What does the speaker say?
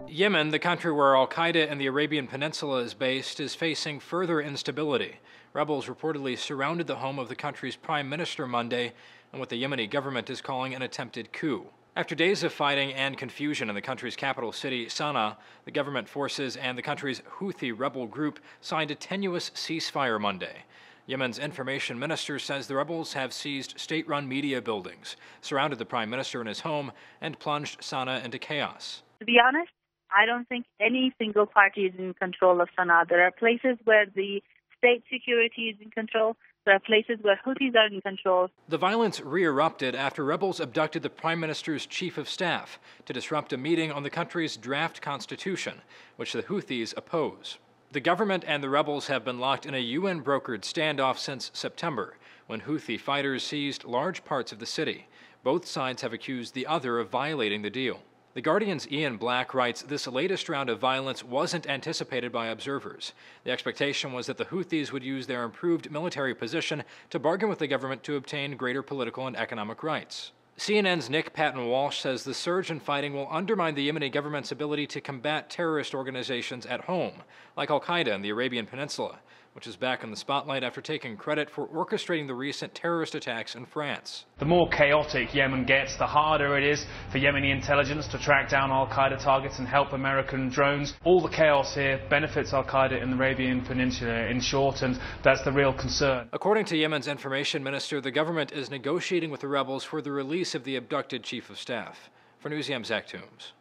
Yemen, the country where al-qaeda in the Arabian Peninsula is based, is facing further instability. Rebels reportedly surrounded the home of the country's prime minister Monday in what the Yemeni government is calling an attempted coup. After days of fighting and confusion in the country's capital city, Sanaa, the government forces and the country's Houthi rebel group signed a tenuous ceasefire Monday. Yemen's information minister says the rebels have seized state-run media buildings, surrounded the prime minister in his home, and plunged Sanaa into chaos. To be honest, I don't think any single party is in control of Sanaa. There are places where the state security is in control. There are places where Houthis are in control. The violence re-erupted after rebels abducted the prime minister's chief of staff to disrupt a meeting on the country's draft constitution, which the Houthis oppose. The government and the rebels have been locked in a UN-brokered standoff since September, when Houthi fighters seized large parts of the city. Both sides have accused the other of violating the deal. The Guardian's Ian Black writes this latest round of violence wasn't anticipated by observers. The expectation was that the Houthis would use their improved military position to bargain with the government to obtain greater political and economic rights. CNN's Nick Patton-Walsh says the surge in fighting will undermine the Yemeni government's ability to combat terrorist organizations at home, like al-qaeda in the Arabian Peninsula, which is back in the spotlight after taking credit for orchestrating the recent terrorist attacks in France. The more chaotic Yemen gets, the harder it is for Yemeni intelligence to track down al-qaeda targets and help American drones. All the chaos here benefits al-qaeda in the Arabian Peninsula, in short, and that's the real concern. According to Yemen's information minister, the government is negotiating with the rebels for the release of the abducted chief of staff. For Newsiam, Zach Toombs.